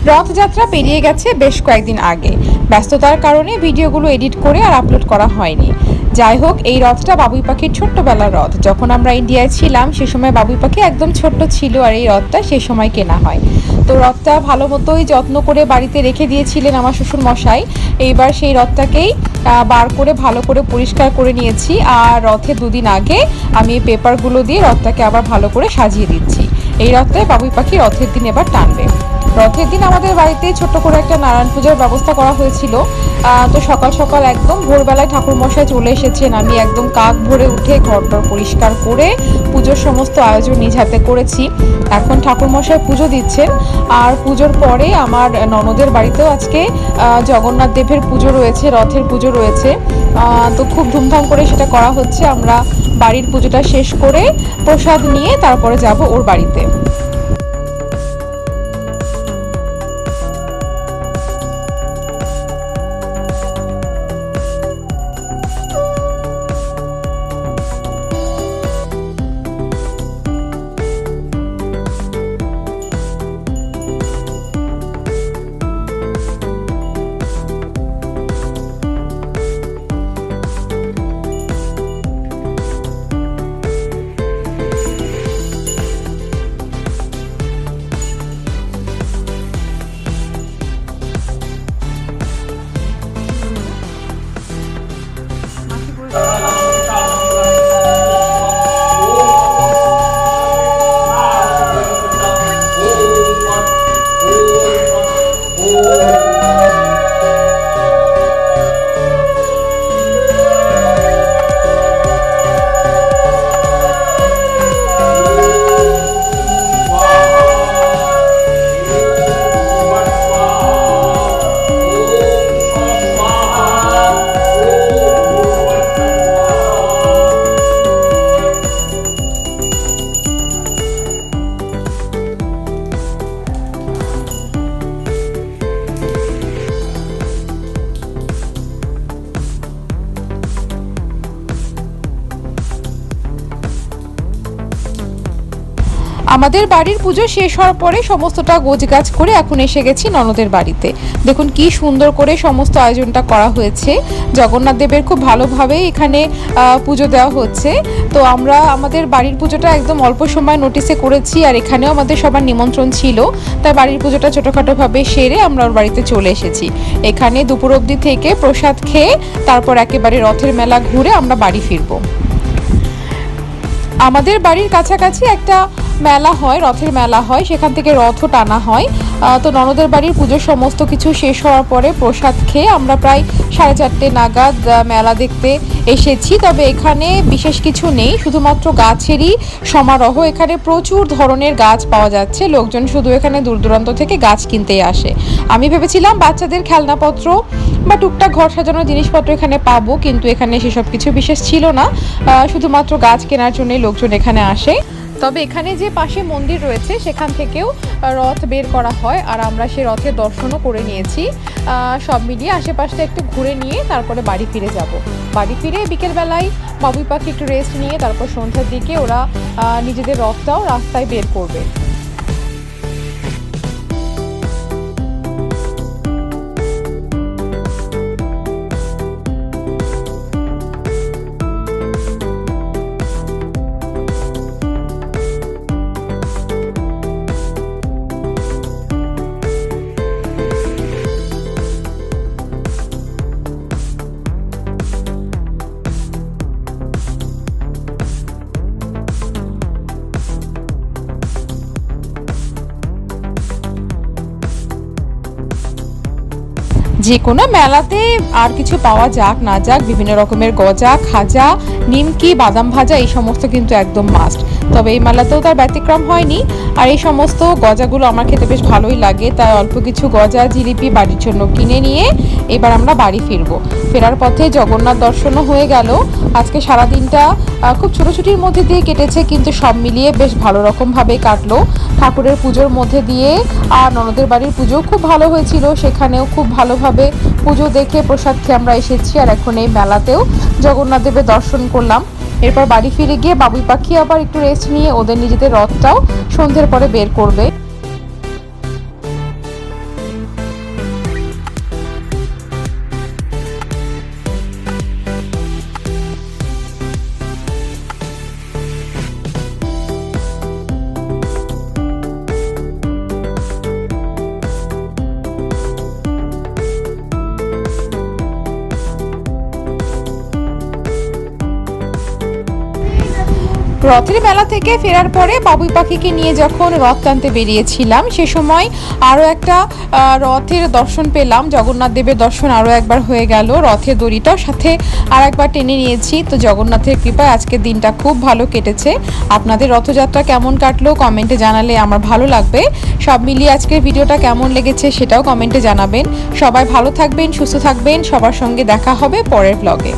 রথযাত্রা পেরিয়ে গেছে বেশ কয়েকদিন আগে। ব্যস্ততার কারণে ভিডিওগুলো এডিট করে আর আপলোড করা হয়নি। যাই হোক, এই রথটা বাবুই পাখির ছোট্টবেলার রথ। যখন আমরা ইন্ডিয়ায় ছিলাম সে সময় বাবুই পাখি একদম ছোট্ট ছিল, আর এই রথটা সে সময় কেনা হয়। তো রথটা ভালো মতোই যত্ন করে বাড়িতে রেখে দিয়েছিলেন আমার শ্বশুর মশাই। এইবার সেই রথটাকেই বার করে ভালো করে পরিষ্কার করে নিয়েছি, আর রথে দুদিন আগে আমি এই পেপারগুলো দিয়ে রথটাকে আবার ভালো করে সাজিয়ে দিচ্ছি। এই রথটায় বাবুই পাখি রথের দিন এবার টানবে। রথের দিন আমাদের বাড়িতে ছোট্ট করে একটা নারায়ণ পূজার ব্যবস্থা করা হয়েছিল। তো সকাল সকাল একদম ভোরবেলায় ঠাকুরমশাই চলে এসেছেন। আমি একদম কাক ভরে উঠে ঘরটা পরিষ্কার করে পুজোর সমস্ত আয়োজন নিজ হাতে করেছি। এখন ঠাকুরমশাই পুজো দিচ্ছেন, আর পুজোর পরে আমার ননদের বাড়িতেও আজকে জগন্নাথ দেবের পুজো রয়েছে, রথের পুজো রয়েছে। তো খুব ধুমধাম করে সেটা করা হচ্ছে। আমরা বাড়ির পুজোটা শেষ করে প্রসাদ নিয়ে তারপরে যাব ওর বাড়িতে। আমাদের বাড়ির পুজো শেষ হওয়ার পরে সমস্তটা গোছগাছ করে এখন এসে গেছি ননদের বাড়িতে। দেখুন কি সুন্দর করে সমস্ত আয়োজনটা করা হয়েছে। জগন্নাথ দেবের খুব ভালোভাবে এখানে পুজো দেওয়া হচ্ছে। তো আমরা আমাদের বাড়ির পুজোটা একদম অল্প সময় নোটিসে করেছি, আর এখানেও আমাদের সবার নিমন্ত্রণ ছিল। তাই বাড়ির পুজোটা ছোটোখাটোভাবে সেরে আমরা ওর বাড়িতে চলে এসেছি। এখানে দুপুর অবধি থেকে প্রসাদ খেয়ে তারপর একেবারে রথের মেলা ঘুরে আমরা বাড়ি ফিরবো। আমাদের বাড়ির কাছাকাছি একটা মেলা হয়, রথের মেলা হয়, সেখান থেকে রথও টানা হয়। তো ননদের বাড়ির পুজোর সমস্ত কিছু শেষ হওয়ার পরে প্রসাদ খেয়ে আমরা প্রায় 4:30 নাগাদ মেলা দেখতে এসেছি। তবে এখানে বিশেষ কিছু নেই, শুধুমাত্র গাছেরই সমারোহ। এখানে প্রচুর ধরনের গাছ পাওয়া যাচ্ছে, লোকজন শুধু এখানে দূর দূরান্ত থেকে গাছ কিনতেই আসে। আমি ভেবেছিলাম বাচ্চাদের খেলনাপত্র বা টুকটাক ঘর সাজানোর জিনিসপত্র এখানে পাবো, কিন্তু এখানে সেসব কিছু বিশেষ ছিল না। শুধুমাত্র গাছ কেনার জন্যই লোকজন এখানে আসে। তবে এখানে যে পাশে মন্দির রয়েছে সেখান থেকেও রথ বের করা হয়, আর আমরা সেই রথের দর্শনও করে নিয়েছি। সব মিলিয়ে আশেপাশটা একটু ঘুরে নিয়ে তারপরে বাড়ি ফিরে যাব। বাড়ি ফিরে বিকেলবেলায় বাবুই পাখি একটু রেস্ট নিয়ে তারপর সন্ধ্যার দিকে ওরা নিজেদের রথটাও রাস্তায় বের করবে। যে কোনো মেলাতে আর কিছু পাওয়া যাক না যাক, বিভিন্ন রকমের গজা, খাজা, নিমকি, বাদাম ভাজা এই সমস্ত কিন্তু একদম মাস্ট। তবে এই মেলাতেও তার ব্যতিক্রম হয়নি। আর এই সমস্ত গজাগুলো আমার খেতে বেশ ভালোই লাগে, তাই অল্প কিছু গজা জিলিপি বাড়ির জন্য কিনে নিয়ে এবার আমরা বাড়ি ফিরবো। ফেরার পথে জগন্নাথ দর্শনও হয়ে গেল। আজকে সারাদিনটা খুব ছোটোছুটির মধ্যে দিয়ে কেটেছে, কিন্তু সব মিলিয়ে বেশ ভালো রকমভাবেই কাটলো। ঠাকুরের পুজোর মধ্যে দিয়ে আর ননদের বাড়ির পুজো খুব ভালো হয়েছিল, সেখানেও খুব ভালোভাবে পুজো দেখে প্রসাদ খেয়ে আমরা এসেছি। আর এখন এই মেলাতেও জগন্নাথ দেবের দর্শন করলাম। এরপর বাড়ি ফিরে গিয়ে বাবুই পাখি আবার একটু রেস্ট নিয়ে ওদের নিজেদের রথটাও সন্ধ্যের পরে বের করবে। রথের মেলা থেকে ফেরার পরে বাবুই পাখিকে নিয়ে যখন রথ টানতে বেরিয়েছিলাম সে সময় আরও একটা রথের দর্শন পেলাম। জগন্নাথ দেবের দর্শন আরও একবার হয়ে গেল। রথের দড়িটাও সাথে আর একবার টেনে নিয়েছি। তো জগন্নাথের কৃপায় আজকের দিনটা খুব ভালো কেটেছে। আপনাদের রথযাত্রা কেমন কাটলো কমেন্টে জানালে আমার ভালো লাগবে। সব মিলিয়ে আজকের ভিডিওটা কেমন লেগেছে সেটাও কমেন্টে জানাবেন। সবাই ভালো থাকবেন, সুস্থ থাকবেন। সবার সঙ্গে দেখা হবে পরের ব্লগে।